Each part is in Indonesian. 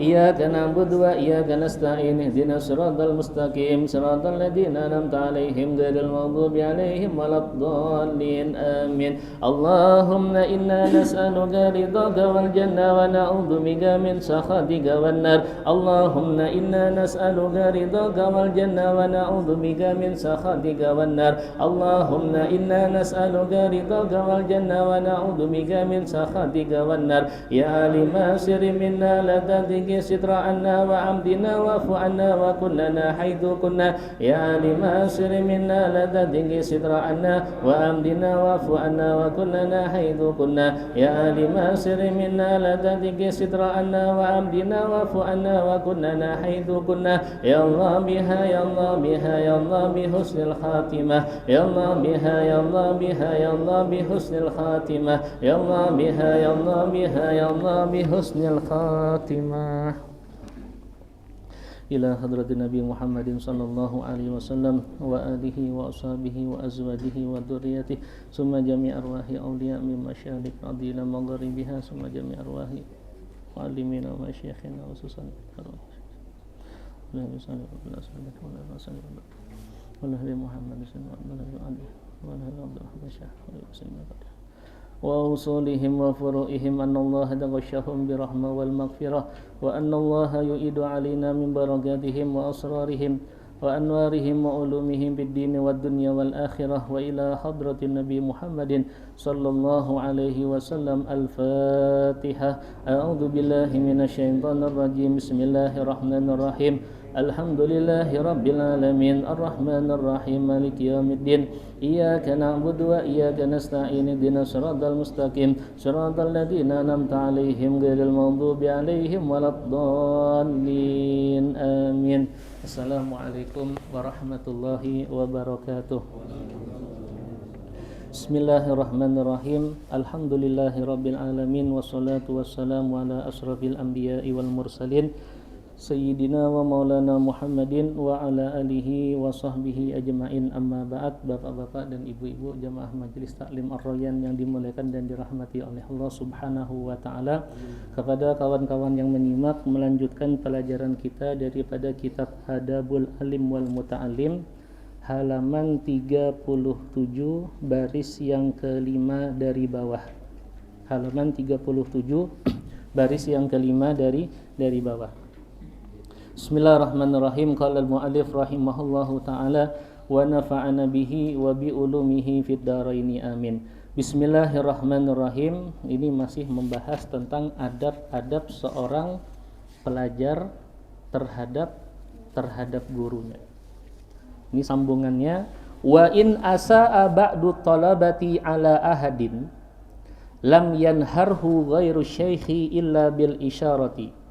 إياك نعبد وإياك نستعين اهدنا الصراط المستقيم صراط الذين أنعمت عليهم غير المغضوب عليهم ولا الضالين آمين اللهم إنا نسألك رضاك والجنة ونعوذ بك من سخطك والنار اللهم إنا نسألك رضاك والجنة ونعوذ بك من سخطك والنار اللهم إنا نسألك رضاك والجنة ونعوذ بك من سخطك والنار يا عالم سر منا لا تدق ستر عنا وعمدنا واعف عنا وكلنا حيث كنا يا عالم سر منا لا تدق ستر عنا وعمدنا واعف عنا وكلنا حيث كنا يا عالم سر منا لا تدق ستر عنا وعمدنا واعف عنا وكلنا حيث كنا يا الله بها يا الله بها يا الله بحسن الخاتمة يا الله بها يا الله بها يا الله بحسن الخاتمة يا الله بها يا الله بها يا الله بحسن الخاتمة إلى حضرة النبي محمد صلى الله عليه وسلم وآله وأصحابه وأزواجه وذريته ثم جميع أرواح أولياء من مشارق أرض مغاربها ثم جميع أرواح معلمين ومشايخنا وخصوصا اللهم صل وسلم على محمد صلى الله عليه وسلم وأصولهم وفروعهم أن الله تغشاهم برحمة والمغفرة وأن الله يؤيد علينا من بركاتهم وأسرارهم وأنوارهم وعلومهم بالدين والدنيا والآخرة وإلى حضرة النبي محمد صلى الله عليه وسلم الفاتحة أعوذ بالله من الشيطان الرجيم بسم الله الرحمن الرحيم الحمد لله رب العالمين الرحمن الرحيم مالك يوم الدين إياك نعبد وإياك نستعين اهدنا الصراط المستقيم صراط الذين أنعمت عليهم غير المغضوب عليهم ولا الضالين آمين Assalamualaikum warahmatullahi wabarakatuh. Bismillahirrahmanirrahim. Alhamdulillahirabbil alamin wassalatu wassalamu ala asrafil anbiya'i wal mursalin Sayyidina wa maulana Muhammadin wa ala alihi wa sahbihi ajma'in amma ba'd. Bapak-bapak dan ibu-ibu jamaah majelis taklim Ar-Rayyan yang dimuliakan dan dirahmati oleh Allah subhanahu wa ta'ala. Kepada kawan-kawan yang menyimak, melanjutkan pelajaran kita daripada kitab Adabul Alim wal Muta'alim, halaman 37 baris yang kelima dari bawah. Halaman 37 baris yang kelima dari bawah. Bismillahirrahmanirrahim. Qala al-mu'allif rahimahullahu ta'ala wa nafa'ana bihi wa bi ulumihi fid dharaini amin. Bismillahirrahmanirrahim. Ini masih membahas tentang adab-adab seorang pelajar terhadap gurunya. Ini sambungannya, wa in asa'a ba'du talabati ala ahadin lam yanharhu ghairu syaikhi illa bil isyarati.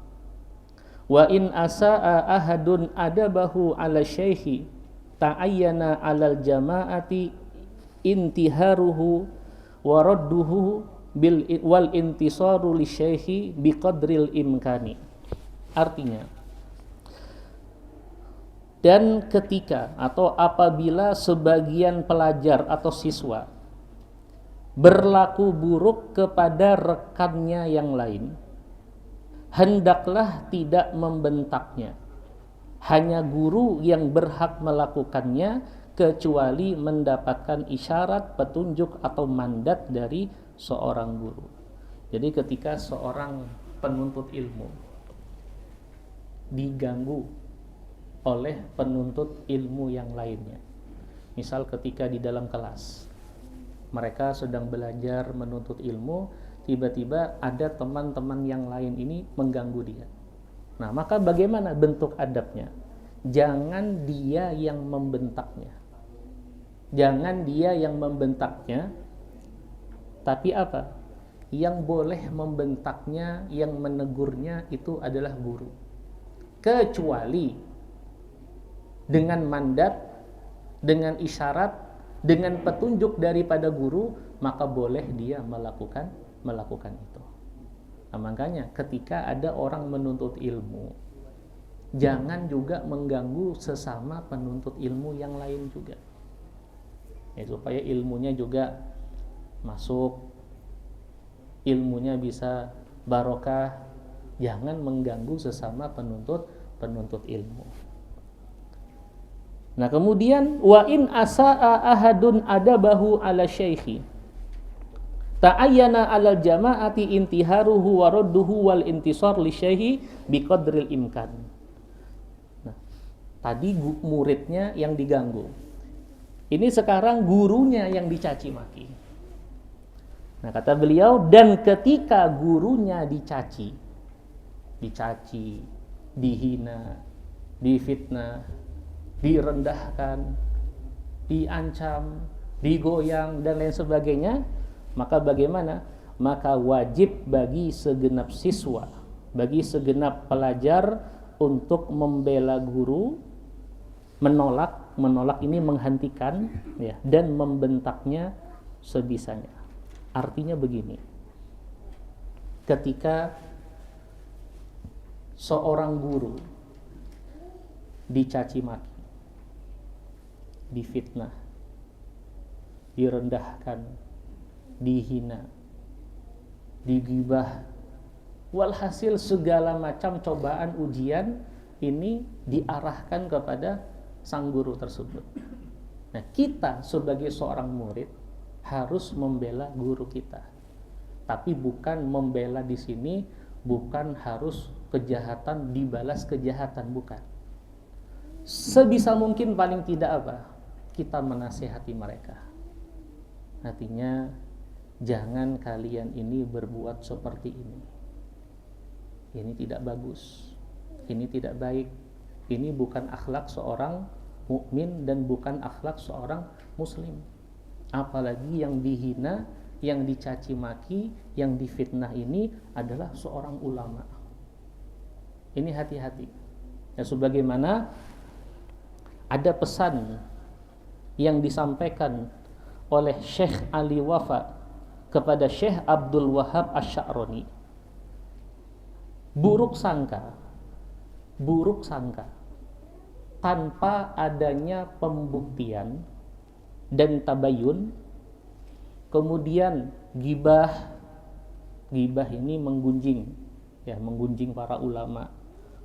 Wa in asa'a ahadun adabahu ala syaikhi ta'ayyana alal jama'ati intiharuhu wa radduhu wal intisaru li syaikhi biqadril imkani. Artinya, dan ketika atau apabila sebagian pelajar atau siswa berlaku buruk kepada rekannya yang lain, hendaklah tidak membentaknya. Hanya guru yang berhak melakukannya kecuali mendapatkan isyarat, petunjuk atau mandat dari seorang guru. Jadi ketika seorang penuntut ilmu diganggu oleh penuntut ilmu yang lainnya, misal ketika di dalam kelas mereka sedang belajar menuntut ilmu, tiba-tiba ada teman-teman yang lain ini mengganggu dia. Nah, maka bagaimana bentuk adabnya? Jangan dia yang membentaknya. Jangan dia yang membentaknya. Tapi apa? Yang boleh membentaknya, yang menegurnya itu adalah guru. Kecuali dengan mandat, dengan isyarat, dengan petunjuk daripada guru, maka boleh dia melakukan itu. Nah, makanya ketika ada orang menuntut ilmu, jangan juga mengganggu sesama penuntut ilmu yang lain juga. Ya, supaya ilmunya juga masuk, ilmunya bisa barokah, Jangan mengganggu sesama penuntut ilmu. Nah, kemudian wa in asaa ahadun adabahu ala syaikhi ta'ayyana 'alal jama'ati intiharuhu wa radduhu wal intisar li syaikhi biqadril imkan. Nah, tadi muridnya yang diganggu. Ini sekarang gurunya yang dicaci maki. Nah, kata beliau, dan ketika gurunya dicaci, dihina, difitnah, direndahkan, diancam, digoyang, dan lain sebagainya, maka bagaimana? Maka wajib bagi segenap siswa, bagi segenap pelajar untuk membela guru, menolak ini menghentikan, ya, dan membentaknya sebisanya. Artinya begini, ketika seorang guru dicaci maki, difitnah, direndahkan, dihina, digibah, walhasil segala macam cobaan ujian ini diarahkan kepada sang guru tersebut. Nah, kita sebagai seorang murid harus membela guru kita. Tapi bukan membela di sini bukan harus kejahatan dibalas kejahatan, bukan. Sebisa mungkin paling tidak apa? Kita menasihati mereka. Artinya jangan kalian ini berbuat seperti ini. Ini tidak bagus. Ini tidak baik. Ini bukan akhlak seorang mukmin dan bukan akhlak seorang muslim. Apalagi yang dihina, yang dicaci maki, yang difitnah ini adalah seorang ulama. Ini hati-hati. Ya, sebagaimana ada pesan yang disampaikan oleh Syekh Ali Wafa kepada Syekh Abdul Wahab Asy-Sya'rani. Buruk sangka tanpa adanya pembuktian dan tabayun, kemudian gibah ini menggunjing para ulama,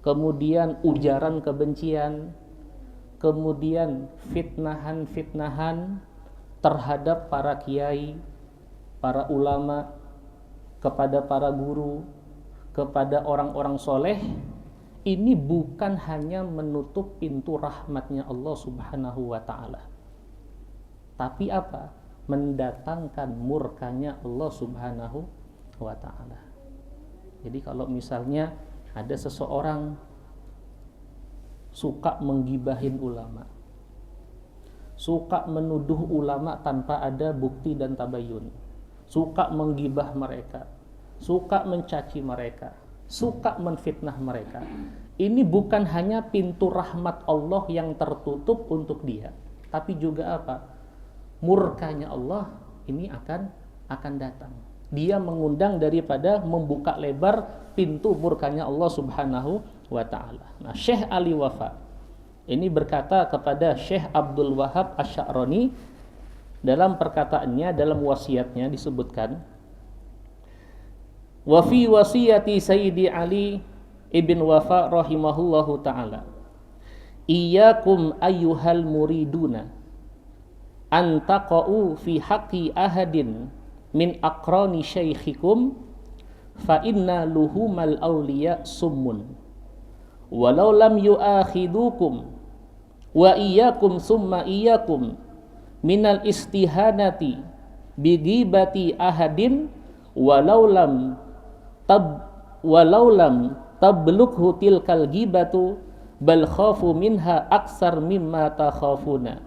kemudian ujaran kebencian, kemudian fitnahan terhadap para kiai, para ulama, kepada para guru, kepada orang-orang soleh. Ini bukan hanya menutup pintu rahmatnya Allah Subhanahu wa ta'ala, tapi apa? Mendatangkan murkanya Allah Subhanahu wa ta'ala. Jadi kalau misalnya ada seseorang suka menggibahin ulama, suka menuduh ulama tanpa ada bukti dan tabayun, suka menggibah mereka, suka mencaci mereka, suka menfitnah mereka, ini bukan hanya pintu rahmat Allah yang tertutup untuk dia, tapi juga apa? Murkanya Allah ini akan datang. Dia mengundang daripada membuka lebar pintu murkanya Allah Subhanahu wa ta'ala. Nah, Syekh Ali Wafa ini berkata kepada Syekh Abdul Wahab Asy-Sya'rani dalam perkataannya, dalam wasiatnya disebutkan, wa fi wasiyati Sayyidi Ali ibn Wafa rahimahullahu ta'ala, iyyakum ayyuhal muriduna an taqa'u fi haqqi ahadin min aqrani syaikhikum fa inna luhumal awliya summun walau lam yu'akhidukum wa iyyakum summa iyyakum minal istihanati bi ghibati ahadin walau lam tablughu tilkal ghibatu bal khafu minha aksar mimma takhafuna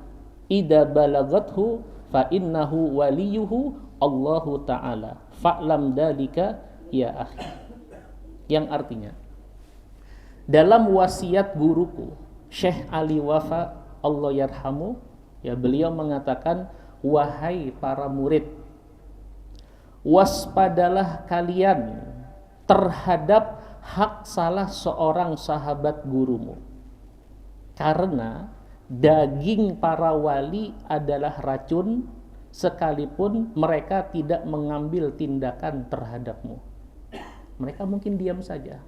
idza balagathu fa innahu waliyuhu Allahu ta'ala fa'lam dalika ya akhi. Yang artinya, dalam wasiat guruku Syekh Ali Wafa Allah yarhamu, ya, beliau mengatakan, wahai para murid, waspadalah kalian terhadap hak salah seorang sahabat gurumu, karena daging para wali adalah racun sekalipun mereka tidak mengambil tindakan terhadapmu. Mereka mungkin diam saja,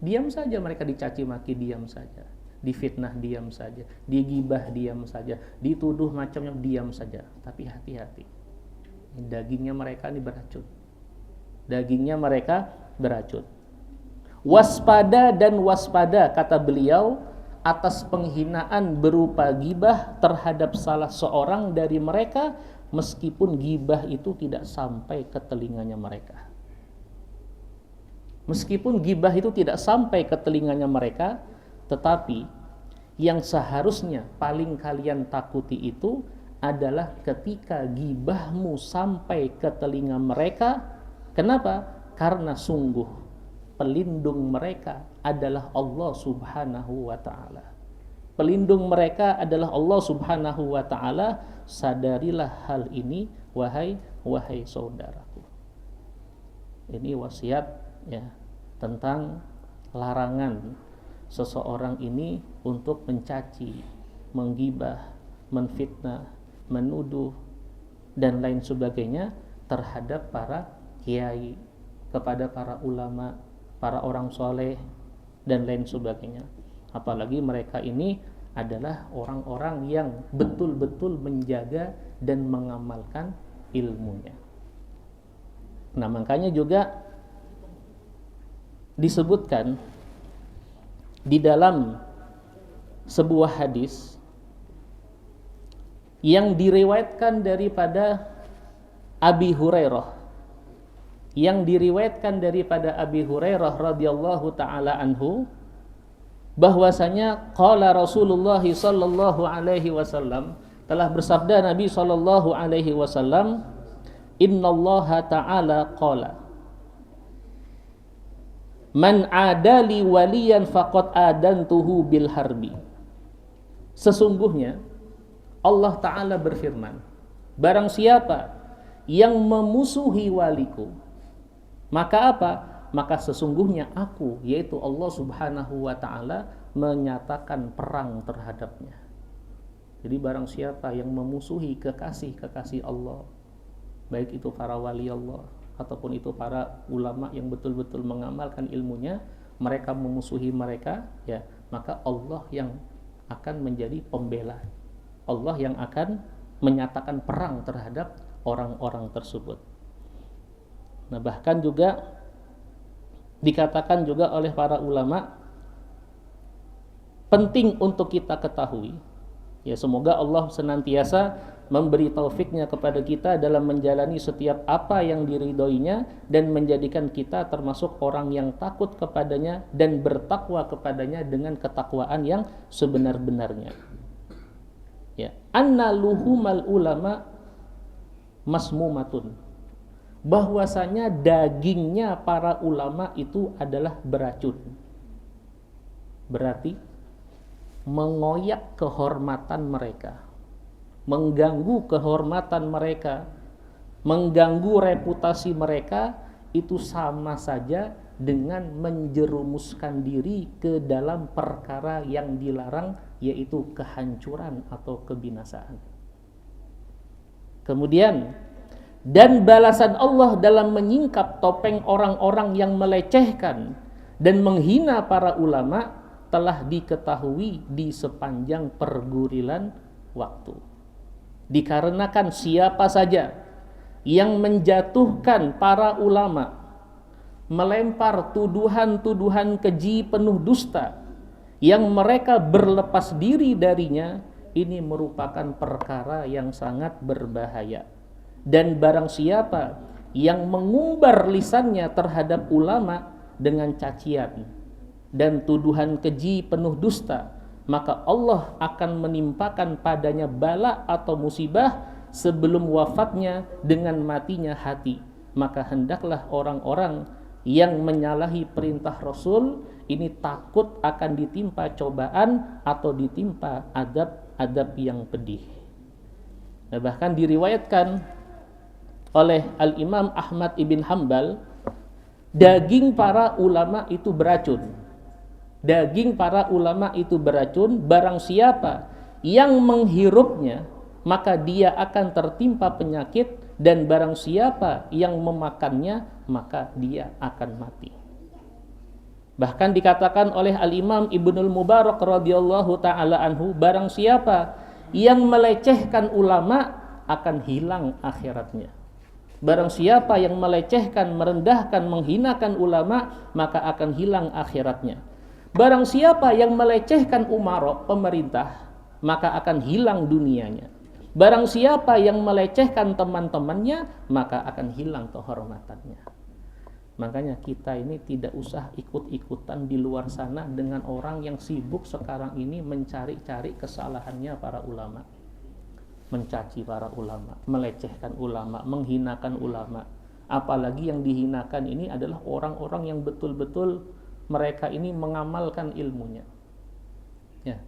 Diam saja mereka, dicaci maki diam saja, difitnah diam saja, digibah diam saja, dituduh macamnya diam saja. Tapi hati-hati, dagingnya mereka ini beracun. Dagingnya mereka beracun. Waspada dan waspada, kata beliau, atas penghinaan berupa gibah terhadap salah seorang dari mereka, meskipun gibah itu tidak sampai ke telinganya mereka. Meskipun gibah itu tidak sampai ke telinganya mereka, tetapi yang seharusnya paling kalian takuti itu adalah ketika gibahmu sampai ke telinga mereka. Kenapa? Karena sungguh pelindung mereka adalah Allah Subhanahu wa ta'ala. Pelindung mereka adalah Allah Subhanahu wa ta'ala. Sadarilah hal ini, wahai saudaraku. Ini wasiat ya, tentang larangan seseorang ini untuk mencaci, menggibah, menfitnah, menuduh dan lain sebagainya terhadap para kiai, kepada para ulama, para orang soleh dan lain sebagainya. Apalagi mereka ini adalah orang-orang yang betul-betul menjaga dan mengamalkan ilmunya. Nah, makanya juga disebutkan di dalam sebuah hadis yang diriwayatkan daripada Abi Hurairah, radhiyallahu taala anhu, bahwasanya qala Rasulullah sallallahu alaihi wasallam, telah bersabda Nabi sallallahu alaihi wasallam, innallaha ta'ala qala man adali waliyan faqad adantuhu bil harbi. Sesungguhnya Allah Ta'ala berfirman, barang siapa yang memusuhi waliku, maka apa? Maka sesungguhnya aku, yaitu Allah Subhanahu wa Ta'ala, menyatakan perang terhadapnya. Jadi barang siapa yang memusuhi kekasih-kekasih Allah, baik itu para wali Allah ataupun itu para ulama yang betul-betul mengamalkan ilmunya, mereka memusuhi mereka, ya, maka Allah yang akan menjadi pembela. Allah yang akan menyatakan perang terhadap orang-orang tersebut. Nah, bahkan juga dikatakan juga oleh para ulama, penting untuk kita ketahui, ya, semoga Allah senantiasa memberi taufiknya kepada kita dalam menjalani setiap apa yang diridhoinya dan menjadikan kita termasuk orang yang takut kepadanya dan bertakwa kepadanya dengan ketakwaan yang sebenar-benarnya. Ya, anna luhumal ulama masmumatun, bahwasanya dagingnya para ulama itu adalah beracun. Berarti mengoyak kehormatan mereka, mengganggu kehormatan mereka, mengganggu reputasi mereka, itu sama saja dengan menjerumuskan diri ke dalam perkara yang dilarang, yaitu kehancuran atau kebinasaan. Kemudian, dan balasan Allah dalam menyingkap topeng orang-orang yang melecehkan dan menghina para ulama telah diketahui di sepanjang pergurilan waktu. Dikarenakan siapa saja yang menjatuhkan para ulama, melempar tuduhan-tuduhan keji penuh dusta yang mereka berlepas diri darinya, ini merupakan perkara yang sangat berbahaya. Dan barang siapa yang mengumbar lisannya terhadap ulama dengan cacian dan tuduhan keji penuh dusta, maka Allah akan menimpakan padanya bala atau musibah sebelum wafatnya dengan matinya hati. Maka hendaklah orang-orang yang menyalahi perintah Rasul ini takut akan ditimpa cobaan atau ditimpa adab yang pedih. Nah, bahkan diriwayatkan oleh Al-Imam Ahmad ibn Hanbal, daging para ulama itu beracun. Daging para ulama itu beracun, barang siapa yang menghirupnya maka dia akan tertimpa penyakit, dan barang siapa yang memakannya maka dia akan mati. Bahkan dikatakan oleh Al-Imam Ibnul Mubarak radhiyallahu taala anhu, barang siapa yang melecehkan ulama akan hilang akhiratnya. Barang siapa yang melecehkan, merendahkan, menghinakan ulama, maka akan hilang akhiratnya. Barang siapa yang melecehkan umara, pemerintah, maka akan hilang dunianya. Barang siapa yang melecehkan teman-temannya, maka akan hilang kehormatannya. Makanya kita ini tidak usah ikut-ikutan di luar sana dengan orang yang sibuk sekarang ini mencari-cari kesalahannya para ulama, mencaci para ulama, melecehkan ulama, menghinakan ulama. Apalagi yang dihinakan ini adalah orang-orang yang betul-betul mereka ini mengamalkan ilmunya. Ya.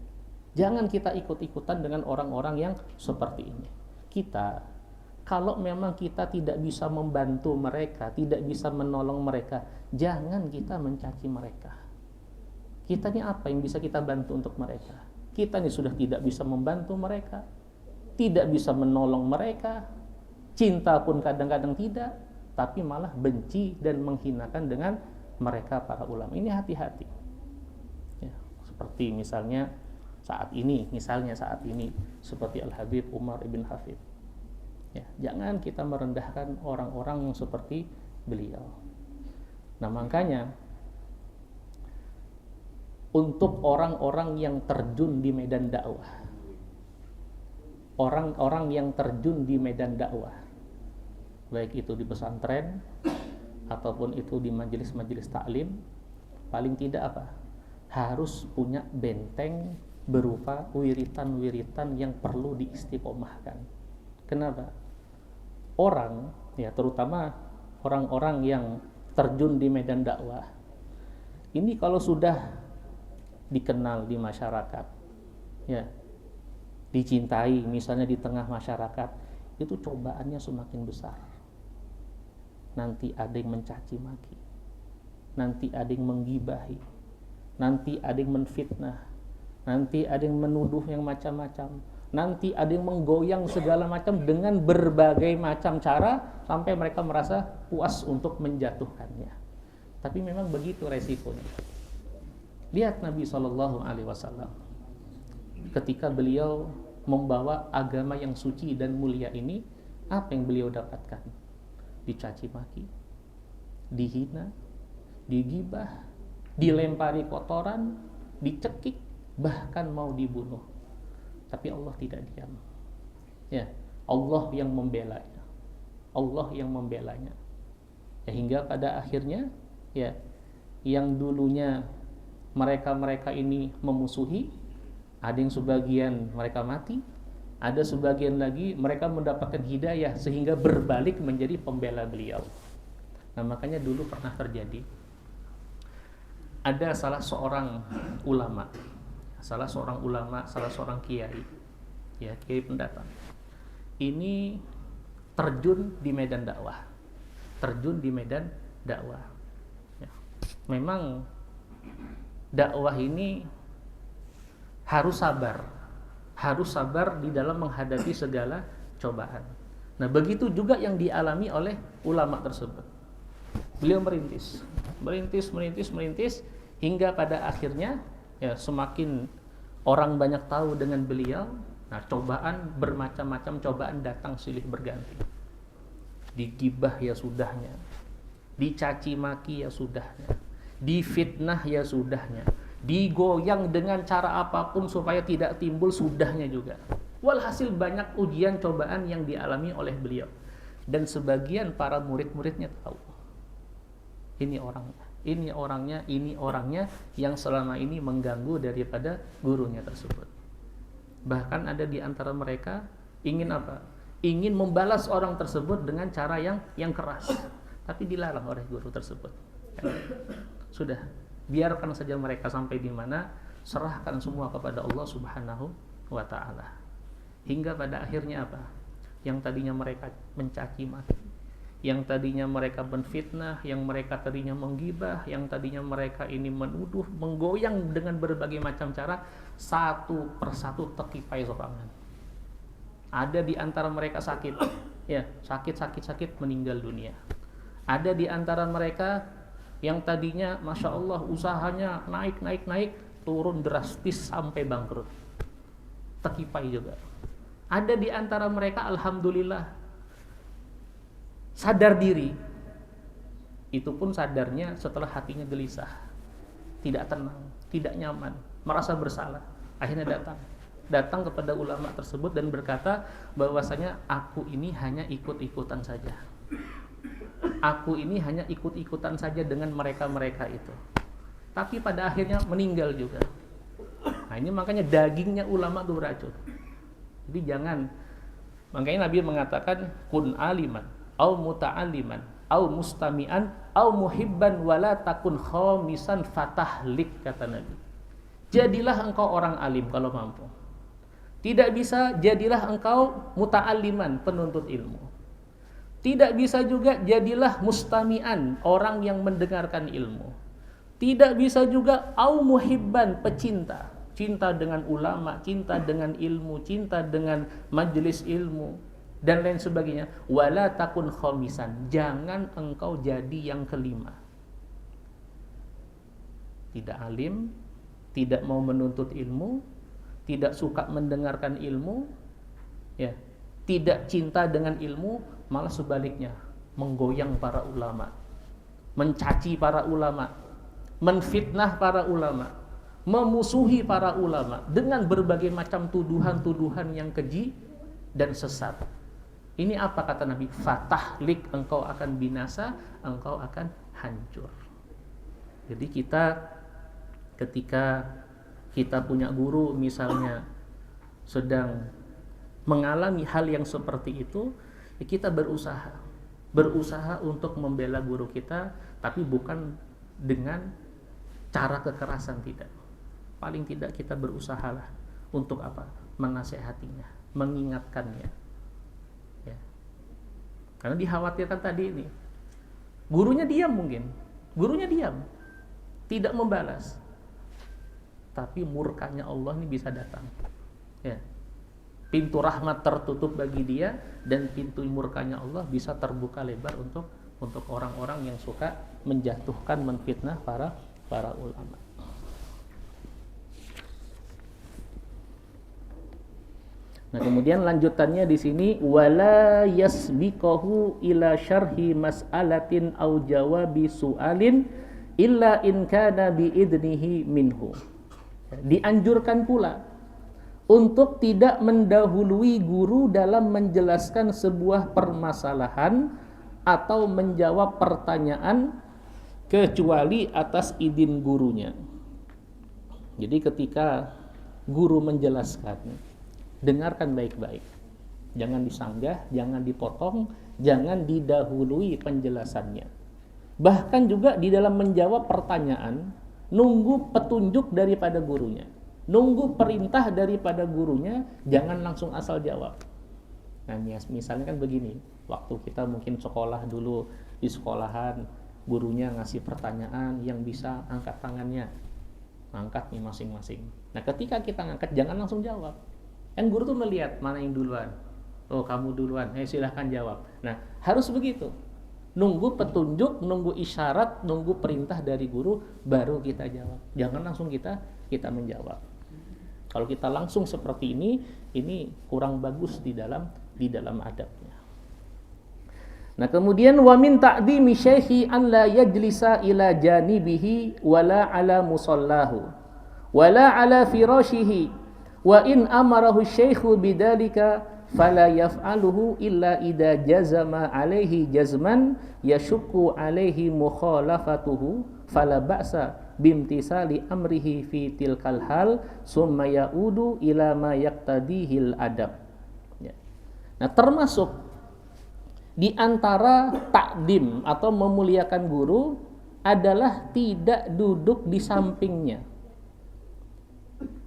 Jangan kita ikut-ikutan dengan orang-orang yang seperti ini. Kita, kalau memang kita tidak bisa membantu mereka, tidak bisa menolong mereka, jangan kita mencaci mereka. Kita ini apa yang bisa kita bantu untuk mereka? Kita ini sudah tidak bisa membantu mereka, tidak bisa menolong mereka, cinta pun kadang-kadang tidak, tapi malah benci dan menghinakan dengan mereka para ulama. Ini hati-hati. Ya, seperti misalnya saat ini seperti Al-Habib Umar ibn Hafid. Ya, jangan kita merendahkan orang-orang yang seperti beliau. Nah, makanya untuk orang-orang yang terjun di medan dakwah, orang-orang yang terjun di medan dakwah, baik itu di pesantren ataupun itu di majelis-majelis taklim, paling tidak apa? Harus punya benteng berupa wiritan-wiritan yang perlu diistiqomahkan. Kenapa? Orang, ya terutama orang-orang yang terjun di medan dakwah, ini kalau sudah dikenal di masyarakat, ya dicintai misalnya di tengah masyarakat, itu cobaannya semakin besar. Nanti ada yang mencaci maki, nanti ada yang menggibahi, nanti ada yang menfitnah, nanti ada yang menuduh yang macam-macam, nanti ada yang menggoyang segala macam dengan berbagai macam cara sampai mereka merasa puas untuk menjatuhkannya. Tapi memang begitu resikonya. Lihat Nabi SAW ketika beliau membawa agama yang suci dan mulia ini, apa yang beliau dapatkan? Dicaci maki, dihina, digibah, dilempari kotoran, dicekik, bahkan mau dibunuh. Tapi Allah tidak diam. Ya, Allah yang membelanya. Allah yang membelanya. Ya, hingga pada akhirnya, ya, yang dulunya mereka-mereka ini memusuhi, ada yang sebagian mereka mati, ada sebagian lagi mereka mendapatkan hidayah sehingga berbalik menjadi pembela beliau. Nah, makanya dulu pernah terjadi, ada salah seorang ulama, salah seorang kiai, ya kiai pendatang. Ini terjun di medan dakwah, Ya. Memang dakwah ini harus sabar di dalam menghadapi segala cobaan. Nah, begitu juga yang dialami oleh ulama tersebut. Beliau merintis hingga pada akhirnya, ya, semakin orang banyak tahu dengan beliau. Nah, cobaan bermacam-macam, cobaan datang silih berganti. Digibah ya sudahnya, dicaci maki ya sudahnya, difitnah ya sudahnya, digoyang dengan cara apapun supaya tidak timbul sudahnya juga. Walhasil banyak ujian cobaan yang dialami oleh beliau. Dan sebagian para murid-muridnya tahu, ini orangnya yang selama ini mengganggu daripada gurunya tersebut. Bahkan ada di antara mereka ingin apa? Ingin membalas orang tersebut dengan cara yang keras, tapi dilarang oleh guru tersebut. Sudah, biarkan saja mereka sampai di mana, serahkan semua kepada Allah Subhanahu wa taala. Hingga pada akhirnya apa? Yang tadinya mereka mencaci maki, yang tadinya mereka menfitnah, yang mereka tadinya menggibah, yang tadinya mereka ini menuduh, menggoyang dengan berbagai macam cara, satu persatu terkipai sorangan. Ada di antara mereka sakit, ya, sakit meninggal dunia. Ada di antara mereka Yang tadinya Masya Allah usahanya naik, turun drastis sampai bangkrut. Terkipai juga. Ada di antara mereka alhamdulillah sadar diri. Itu pun sadarnya setelah hatinya gelisah, tidak tenang, tidak nyaman, merasa bersalah. Akhirnya datang kepada ulama tersebut dan berkata bahwasanya aku ini hanya ikut-ikutan saja. Aku ini hanya ikut-ikutan saja dengan mereka-mereka itu. Tapi pada akhirnya meninggal juga. Nah ini makanya dagingnya ulama itu beracun. Jadi jangan. Makanya Nabi mengatakan kun aliman, au muta'aliman, au mustami'an, au muhibban wala takun khamisan fatahlik, kata Nabi. Jadilah engkau orang alim kalau mampu. Tidak bisa, jadilah engkau muta'aliman, penuntut ilmu. Tidak bisa juga jadilah mustami'an, orang yang mendengarkan ilmu. Tidak bisa juga au muhibban, pecinta. Cinta dengan ulama, cinta dengan ilmu, cinta dengan majelis ilmu dan lain sebagainya. Wala takun khamisan, jangan engkau jadi yang kelima. Tidak alim, tidak mau menuntut ilmu, tidak suka mendengarkan ilmu, ya, tidak cinta dengan ilmu, malah sebaliknya menggoyang para ulama, mencaci para ulama, menfitnah para ulama, memusuhi para ulama dengan berbagai macam tuduhan-tuduhan yang keji dan sesat. Ini apa kata Nabi? Fatahlik, engkau akan binasa, engkau akan hancur. Jadi ketika kita punya guru misalnya sedang mengalami hal yang seperti itu, kita berusaha untuk membela guru kita, tapi bukan dengan cara kekerasan, tidak. Paling tidak kita berusahalah untuk apa? Menasehatinya, mengingatkannya. Ya. Karena dikhawatirkan tadi ini, gurunya diam mungkin, tidak membalas, tapi murkanya Allah ini bisa datang. Ya. Pintu rahmat tertutup bagi dia dan pintu murkanya Allah bisa terbuka lebar untuk orang-orang yang suka menjatuhkan, menfitnah para ulama. Nah, kemudian lanjutannya di sini wala yasbiqahu ila syarhi mas'alatin au jawabi su'alin illa in kana bi idnihi minhu. Dianjurkan pula untuk tidak mendahului guru dalam menjelaskan sebuah permasalahan atau menjawab pertanyaan kecuali atas izin gurunya. Jadi ketika guru menjelaskan, dengarkan baik-baik. Jangan disanggah, jangan dipotong, jangan didahului penjelasannya. Bahkan juga di dalam menjawab pertanyaan, nunggu petunjuk daripada gurunya. Nunggu perintah daripada gurunya, jangan langsung asal jawab. Nah, misalnya kan begini, waktu kita mungkin sekolah dulu, di sekolahan, gurunya ngasih pertanyaan yang bisa angkat tangannya. Angkat nih masing-masing. Nah, ketika kita ngangkat, jangan langsung jawab. Kan guru tuh melihat mana yang duluan. Oh, kamu duluan, silahkan jawab. Nah, harus begitu. Nunggu petunjuk, nunggu isyarat, nunggu perintah dari guru, baru kita jawab. Jangan langsung kita menjawab. Kalau kita langsung seperti ini kurang bagus di dalam adabnya. Nah, kemudian wa min ta'dhimi syaikhi an la yajlisa ila janibihi wala ala musallahu wala ala firashihi wa in amarahu syaikhu bidzalika fala yaf'aluhu illa idza jazama alaihi jazman yashukku alaihi mukhalafatuhu fala ba'sa bimtisali amrihi fi tilkal hal summa yaudu ila ma yaqtadihil adab. Ya. Nah, termasuk di antara takdim atau memuliakan guru adalah tidak duduk di sampingnya.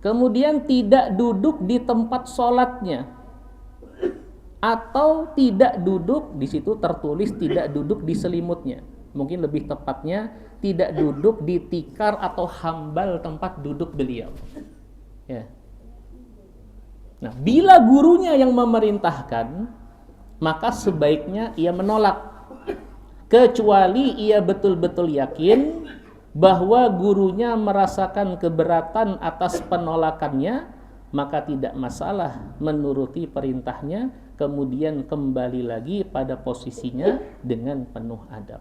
Kemudian tidak duduk di tempat sholatnya. Atau tidak duduk, di situ tertulis tidak duduk di selimutnya. Mungkin lebih tepatnya tidak duduk di tikar atau hambal tempat duduk beliau. Ya. Nah, bila gurunya yang memerintahkan, maka sebaiknya ia menolak. kecuali ia betul-betul yakin bahwa gurunya merasakan keberatan atas penolakannya, maka tidak masalah menuruti perintahnya, kemudian kembali lagi pada posisinya dengan penuh adab.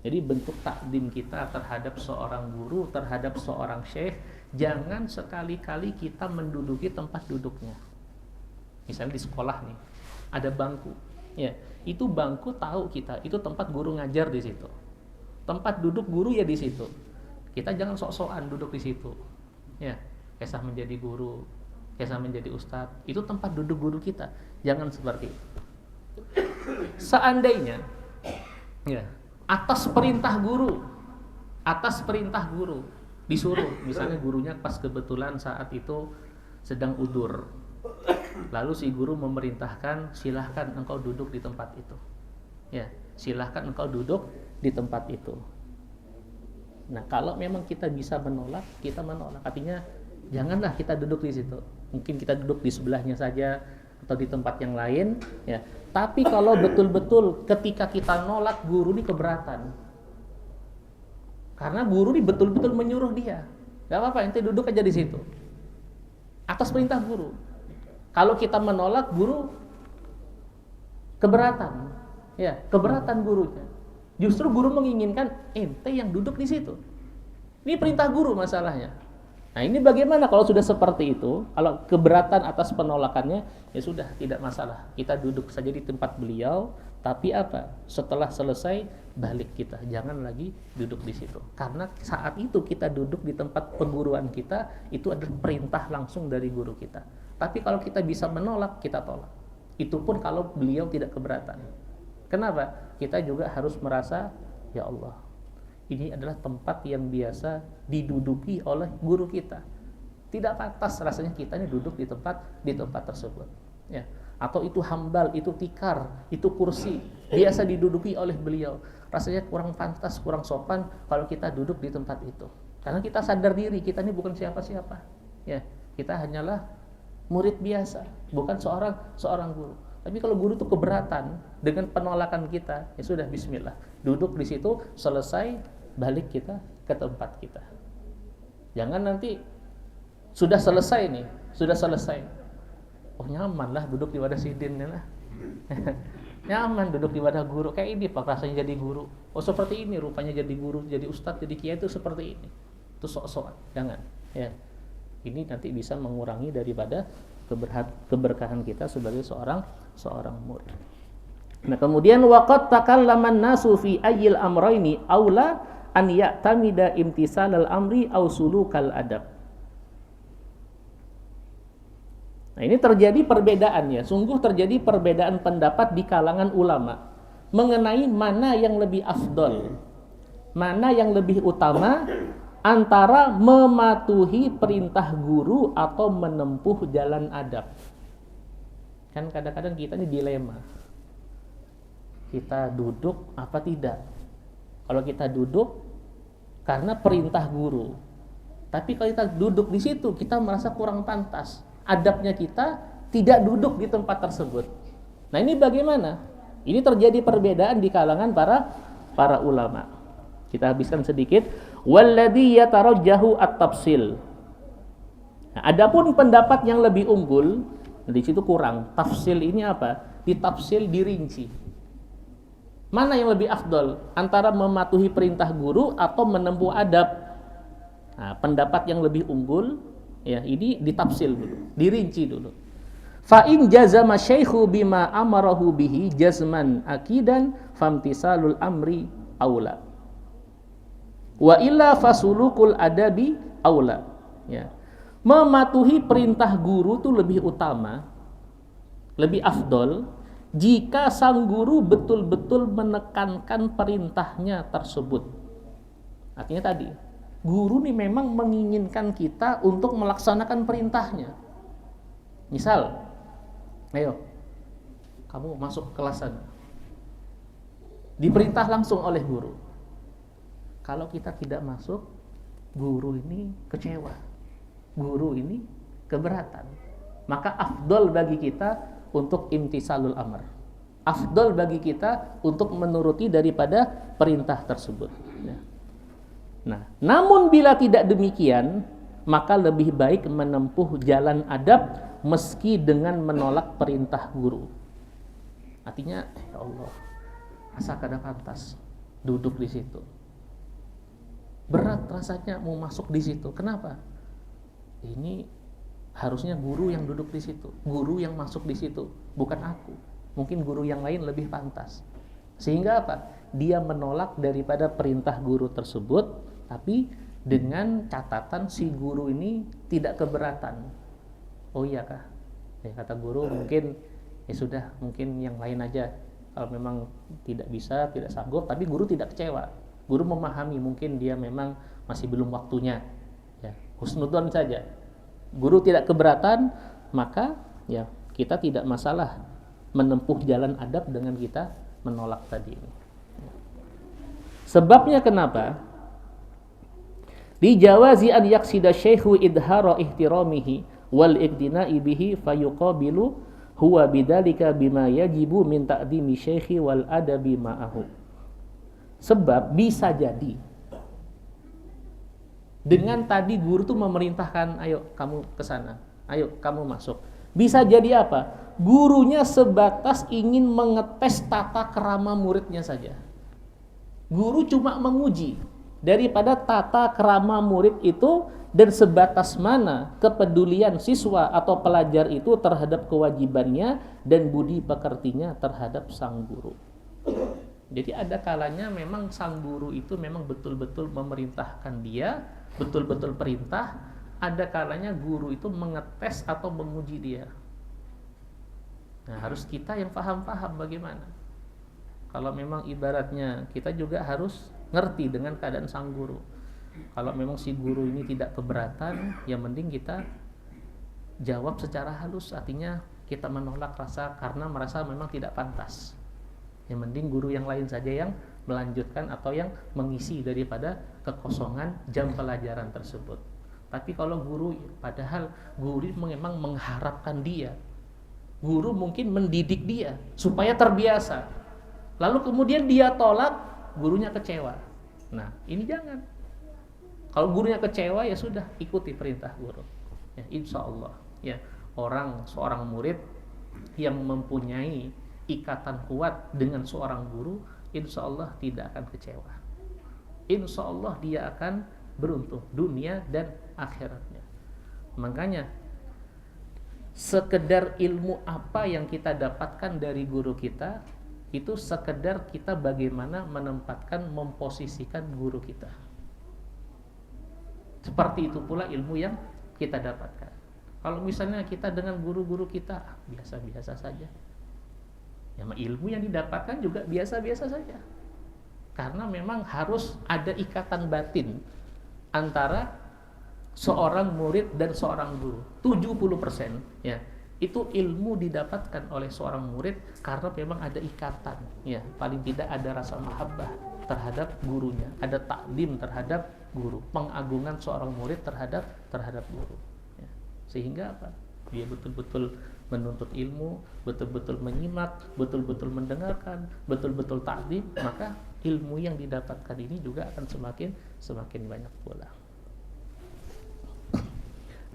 Jadi bentuk takdim kita terhadap seorang guru, terhadap seorang syekh, jangan sekali-kali kita menduduki tempat duduknya. Misalnya di sekolah nih, ada bangku. Ya, itu bangku tahu kita, itu tempat guru ngajar di situ. Tempat duduk guru ya di situ. Kita jangan sok-sokan duduk di situ. Ya, kisah menjadi guru, kisah menjadi ustadz, itu tempat duduk guru kita. Jangan seperti itu. Seandainya ya, atas perintah guru disuruh, misalnya gurunya pas kebetulan saat itu sedang udur, lalu si guru memerintahkan, silahkan engkau duduk di tempat itu. Ya, silahkan engkau duduk di tempat itu. Nah, kalau memang kita bisa menolak, kita menolak. Artinya janganlah kita duduk di situ. Mungkin kita duduk di sebelahnya saja atau di tempat yang lain, ya. Tapi kalau betul-betul ketika kita nolak, guru ini keberatan. Karena guru ini betul-betul menyuruh dia. Gak apa-apa, ente duduk aja di situ. Atas perintah guru. Kalau kita menolak, guru keberatan. Ya, keberatan gurunya. Justru guru menginginkan ente yang duduk di situ. Ini perintah guru masalahnya. Nah, ini bagaimana kalau sudah seperti itu? Kalau keberatan atas penolakannya, ya sudah, tidak masalah. Kita duduk saja di tempat beliau, tapi apa? Setelah selesai, balik kita. Jangan lagi duduk di situ. Karena saat itu kita duduk di tempat perguruan kita, itu adalah perintah langsung dari guru kita. Tapi kalau kita bisa menolak, kita tolak. Itu pun kalau beliau tidak keberatan. Kenapa? Kita juga harus merasa, ya Allah, ini adalah tempat yang biasa diduduki oleh guru kita. Tidak pantas rasanya kita ini duduk di tempat tersebut. Ya. Atau itu hambal, itu tikar, itu kursi biasa diduduki oleh beliau. Rasanya kurang pantas, kurang sopan kalau kita duduk di tempat itu. Karena kita sadar diri, kita ini bukan siapa-siapa. Ya, kita hanyalah murid biasa, bukan seorang guru. Tapi kalau guru itu keberatan dengan penolakan kita, ya sudah, bismillah. Duduk di situ, selesai, balik kita ke tempat kita. Jangan nanti sudah selesai nih, oh nyaman lah duduk di wadah sidin lah. Nyaman duduk di wadah guru, kayak ini pak rasanya jadi guru. Oh seperti ini rupanya jadi guru, jadi ustadz, jadi kiai itu seperti ini. Itu sok-sokan, jangan. Ya, ini nanti bisa mengurangi daripada keberkahan kita sebagai seorang murid. Nah, kemudian waqad takallaman nasu fi ayyil amrayni aula an ya'tamida imtisalal amri aw sulukal adab. Nah, ini terjadi perbedaannya, sungguh terjadi perbedaan pendapat di kalangan ulama mengenai mana yang lebih afdol, mana yang lebih utama antara mematuhi perintah guru atau menempuh jalan adab. Kan kadang-kadang kita ini dilema. Kita duduk apa tidak? Kalau kita duduk karena perintah guru. Tapi kalau kita duduk di situ kita merasa kurang pantas. Adabnya kita tidak duduk di tempat tersebut. Nah, ini bagaimana? Ini terjadi perbedaan di kalangan para ulama. Kita habiskan sedikit. Walladhi yatarajjahu at-tafsil. Nah, adapun pendapat yang lebih unggul, di situ kurang. Tafsil ini apa? Ditafsil, dirinci. Mana yang lebih afdol? Antara mematuhi perintah guru atau menempuh adab? Nah, pendapat yang lebih unggul, ya ini ditafsil dulu, dirinci dulu. Fa in jazama syaikhu bima amarahu bihi jazman akidan famtisalul amri aula. Wa illa fasulukul adabi aula. Ya. Mematuhi perintah guru itu lebih utama, lebih afdol jika sang guru betul-betul menekankan perintahnya tersebut. Artinya tadi, guru ini memang menginginkan kita untuk melaksanakan perintahnya. Misal, ayo, kamu masuk kelas sana. Diperintah langsung oleh guru. Kalau kita tidak masuk, guru ini kecewa, guru ini keberatan. Maka afdol bagi kita untuk imtisalul amr. afdal bagi kita untuk menuruti daripada perintah tersebut. Nah, namun bila tidak demikian, maka lebih baik menempuh jalan adab meski dengan menolak perintah guru. Artinya, ya Allah, asa kada pantas duduk di situ. Berat rasanya mau masuk di situ. Kenapa? Ini harusnya guru yang duduk di situ, guru yang masuk di situ, bukan aku. Mungkin guru yang lain lebih pantas. Sehingga apa? Dia menolak daripada perintah guru tersebut, tapi dengan catatan si guru ini tidak keberatan. Oh iya kah? Ya, kata guru mungkin ya sudah, mungkin yang lain aja. Kalau memang tidak bisa, tidak sanggup, tapi guru tidak kecewa. Guru memahami mungkin dia memang masih belum waktunya. Ya, husnudzon saja. Guru tidak keberatan, maka ya kita tidak masalah menempuh jalan adab dengan kita menolak tadi ini. Sebabnya kenapa? Dijawazi an yaksida syekhu idhara ihtiramihi wal iqtina'i bihi fayuqabilu huwa bidzalika bima yajibu min ta'dimi syekhi wal adabi ma'ahu. Sebab bisa jadi dengan tadi guru tuh memerintahkan, ayo kamu ke sana, ayo kamu masuk. Bisa jadi apa? Gurunya sebatas ingin mengetes tata kerama muridnya saja. Guru cuma menguji daripada tata kerama murid itu dan sebatas mana kepedulian siswa atau pelajar itu terhadap kewajibannya dan budi pekertinya terhadap sang guru. Jadi ada kalanya memang sang guru itu memang betul-betul memerintahkan dia, betul-betul perintah. Ada kalanya guru itu mengetes atau menguji dia. Nah, harus kita yang paham-paham bagaimana. Kalau memang ibaratnya kita juga harus ngerti dengan keadaan sang guru. Kalau memang si guru ini tidak keberatan, ya mending kita jawab secara halus. Artinya kita menolak rasa karena merasa memang tidak pantas. Ya mending guru yang lain saja yang melanjutkan atau yang mengisi daripada kekosongan jam pelajaran tersebut. Tapi kalau guru, padahal guru memang mengharapkan dia, guru mungkin mendidik dia supaya terbiasa, lalu kemudian dia tolak, gurunya kecewa. Nah ini jangan. Kalau gurunya kecewa ya sudah, ikuti perintah guru. Ya, insya Allah ya, seorang murid yang mempunyai ikatan kuat dengan seorang guru, insya Allah tidak akan kecewa. Insya Allah dia akan beruntung dunia dan akhiratnya. Makanya sekedar ilmu apa yang kita dapatkan dari guru kita, itu sekedar kita bagaimana menempatkan, memposisikan guru kita. Seperti itu pula ilmu yang kita dapatkan. Kalau misalnya kita dengan guru-guru kita biasa-biasa saja, ya ilmu yang didapatkan juga biasa-biasa saja. Karena memang harus ada ikatan batin antara seorang murid dan seorang guru. 70% ya, itu ilmu didapatkan oleh seorang murid karena memang ada ikatan, ya, paling tidak ada rasa mahabbah terhadap gurunya, ada takdim terhadap guru, pengagungan seorang murid terhadap guru. Ya. Sehingga apa? Dia betul-betul menuntut ilmu, betul-betul menyimak, betul-betul mendengarkan, betul-betul takdim, maka ilmu yang didapatkan ini juga akan semakin banyak pula.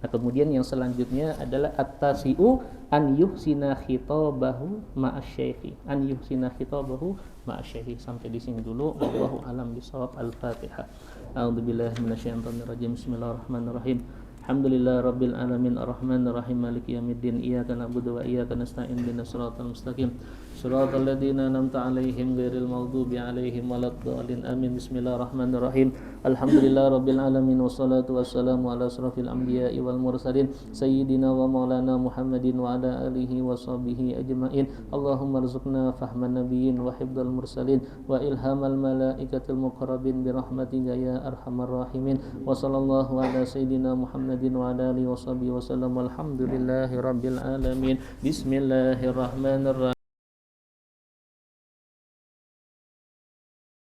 Nah, kemudian yang selanjutnya adalah at-tasi'u an yuhsina khitabahu ma'asy-syaikhi. An yuhsina khitabahu ma'asy-syaikhi. Sampai di sini dulu. Wallahu a'lam bishawab. Al-Fatihah. A'udzubillahi minasyaitonir rajim. Bismillahirrahmanirrahim. Alhamdulillah rabbil alamin arrahmanir rahim maliki yaumiddin iyyaka na'budu wa iyyaka nasta'in ihdinas siratal mustaqim siratal ladzina an'amta 'alaihim ghairil maghdubi 'alaihim waladdallin amin. Bismillahirrahmanirrahim. Alhamdulillah rabbil alamin wassalatu wassalamu ala asrofil anbiya'i wal mursalin sayyidina wa maulana Muhammadin wa ala alihi wa sahbihi ajma'in. Allahumma rzuqna fahman nabiyyin wa hifdzal mursalin wa ilhamal malaikatil muqarrabin bi rahmatika ya arhamar rahimin. Wa sallallahu ala sayyidina Muhammad wa ala alihi wa sahbihi wa sallam. Alhamdulillahi rabbil alamin. Bismillahirrahmanirrahim.